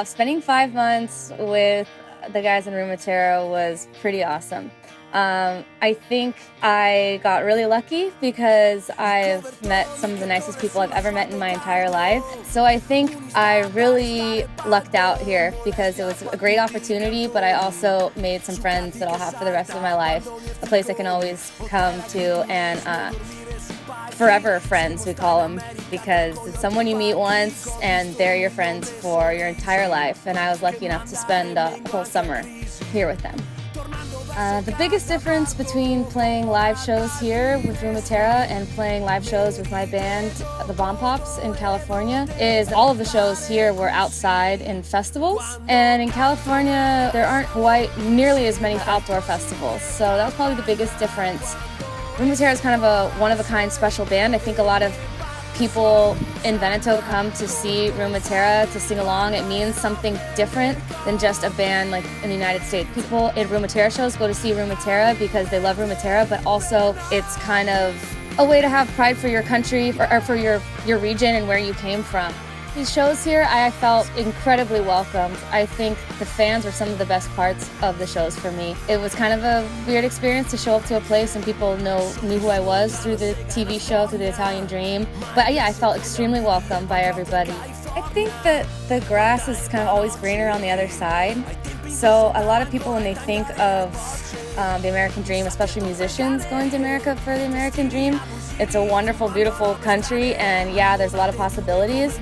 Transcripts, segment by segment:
Spending 5 months with the guys in RUMATERA was pretty awesome. I think I got really lucky because I've met some of the nicest people I've ever met in my entire life. So I think I really lucked out here because it was a great opportunity, but I also made some friends that I'll have for the rest of my life. A place I can always come to, and forever friends, we call them, because it's someone you meet once and they're your friends for your entire life. And I was lucky enough to spend a whole summer here with them. The biggest difference between playing live shows here with RUMATERA and playing live shows with my band, the Bombpops, in California, is all of the shows here were outside in festivals. And in California, there aren't quite nearly as many outdoor festivals. So that was probably the biggest difference. RUMATERA is kind of a one-of-a-kind special band. I think a lot of people in Veneto come to see RUMATERA, to sing along. It means something different than just a band like in the United States. People in RUMATERA shows go to see RUMATERA because they love RUMATERA, but also it's kind of a way to have pride for your country or for your region and where you came from. These shows here, I felt incredibly welcomed. I think the fans were some of the best parts of the shows for me. It was kind of a weird experience to show up to a place and people knew who I was through the TV show, through the Italian Dream. But yeah, I felt extremely welcomed by everybody. I think that the grass is kind of always greener on the other side. So a lot of people, when they think of the American Dream, especially musicians going to America for the American Dream, it's a wonderful, beautiful country, and yeah, there's a lot of possibilities.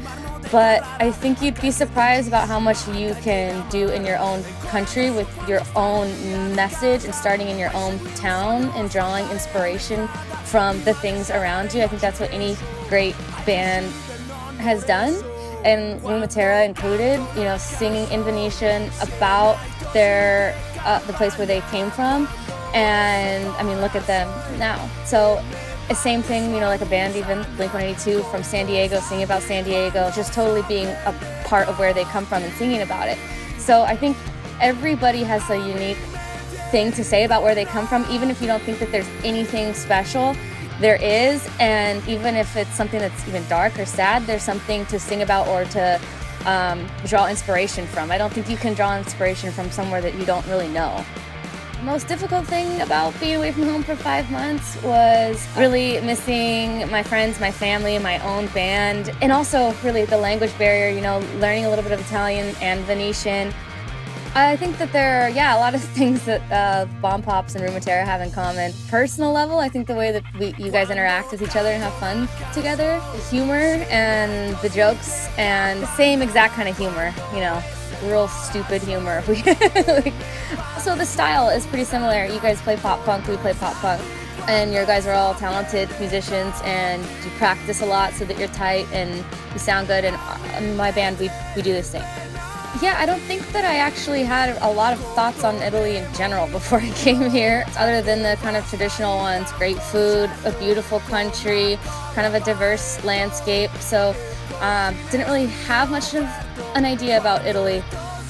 But I think you'd be surprised about how much you can do in your own country with your own message and starting in your own town and drawing inspiration from the things around you. I think that's what any great band has done, and RUMATERA included, singing in Venetian about the place where they came from. And I mean, look at them now. So the same thing, like a band, even Blink-182 from San Diego, singing about San Diego, just totally being a part of where they come from and singing about it. So I think everybody has a unique thing to say about where they come from, even if you don't think that there's anything special, there is. And even if it's something that's even dark or sad, there's something to sing about or to draw inspiration from. I don't think you can draw inspiration from somewhere that you don't really know. The most difficult thing about being away from home for 5 months was really missing my friends, my family, my own band, and also really the language barrier, learning a little bit of Italian and Venetian. I think that there are, a lot of things that Bombpops and RUMATERA have in common. Personal level, I think the way that you guys interact with each other and have fun together, the humor and the jokes, and the same exact kind of humor, real stupid humor. So the style is pretty similar. You guys play pop punk, we play pop punk, and you guys are all talented musicians and you practice a lot so that you're tight and you sound good, and my band, we do the same. Yeah, I don't think that I actually had a lot of thoughts on Italy in general before I came here, other than the kind of traditional ones: great food, a beautiful country, kind of a diverse landscape. So didn't really have much of an idea about Italy.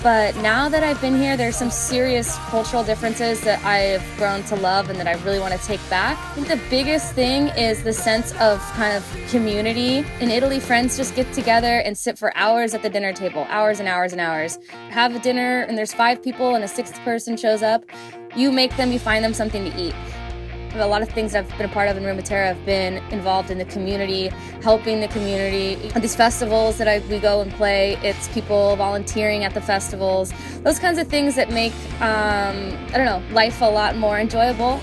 But now that I've been here, there's some serious cultural differences that I've grown to love and that I really want to take back. I think the biggest thing is the sense of kind of community. In Italy, friends just get together and sit for hours at the dinner table, hours and hours and hours. Have a dinner and there's 5 people and a 6th person shows up. You find them something to eat. A lot of things that I've been a part of in RUMATERA have been involved in the community, helping the community. At these festivals that we go and play, it's people volunteering at the festivals. Those kinds of things that make, life a lot more enjoyable.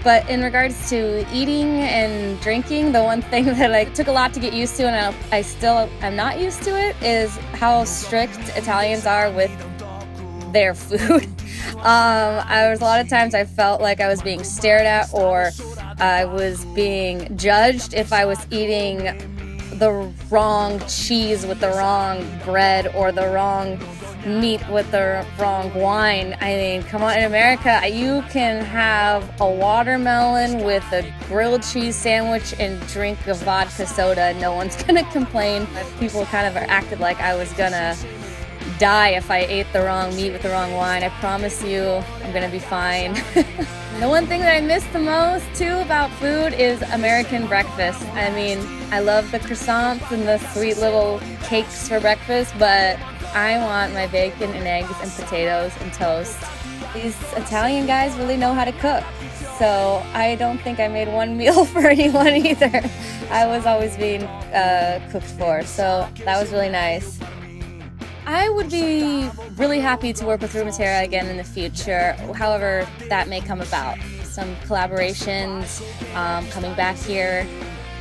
But in regards to eating and drinking, the one thing that I took a lot to get used to, and I still am not used to it, is how strict Italians are with their food. A lot of times I felt like I was being stared at, or I was being judged if I was eating the wrong cheese with the wrong bread or the wrong meat with the wrong wine. I mean, come on, in America, you can have a watermelon with a grilled cheese sandwich and drink a vodka soda. No one's gonna complain. People kind of acted like I was gonna die if I ate the wrong meat with the wrong wine. I promise you, I'm gonna be fine. The one thing that I miss the most too about food is American breakfast. I mean, I love the croissants and the sweet little cakes for breakfast, but I want my bacon and eggs and potatoes and toast. These Italian guys really know how to cook, so I don't think I made one meal for anyone either. I was always being cooked for, so that was really nice. I would be really happy to work with RUMATERA again in the future, however that may come about. Some collaborations, coming back here.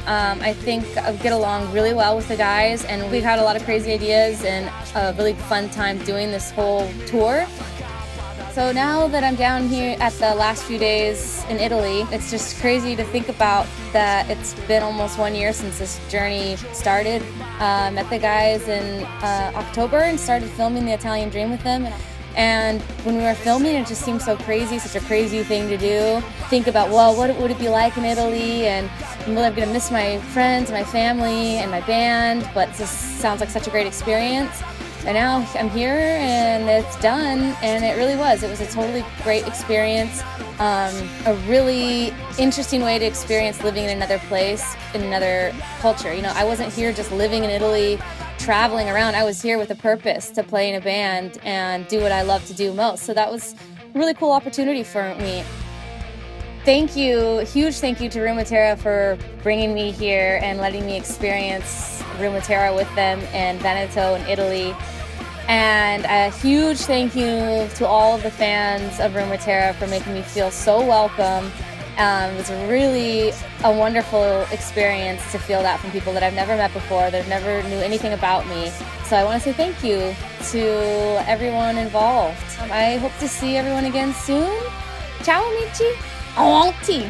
I think I get along really well with the guys, and we've had a lot of crazy ideas and a really fun time doing this whole tour. So now that I'm down here at the last few days in Italy, it's just crazy to think about that it's been almost 1 year since this journey started. Met the guys in October and started filming The Italian Dream with them. And when we were filming, it just seemed so crazy, such a crazy thing to do. Think about, well, what would it be like in Italy? And I'm really going to miss my friends, my family, and my band, but it just sounds like such a great experience. And now I'm here and it's done, and it really was. It was a totally great experience, a really interesting way to experience living in another place, in another culture. You know, I wasn't here just living in Italy, traveling around. I was here with a purpose to play in a band and do what I love to do most. So that was a really cool opportunity for me. Thank you, huge thank you to RUMATERA for bringing me here and letting me experience RUMATERA with them in Veneto in Italy. And a huge thank you to all of the fans of RUMATERA for making me feel so welcome. It was really a wonderful experience to feel that from people that I've never met before, that never knew anything about me. So I want to say thank you to everyone involved. I hope to see everyone again soon. Ciao amici! Avanti!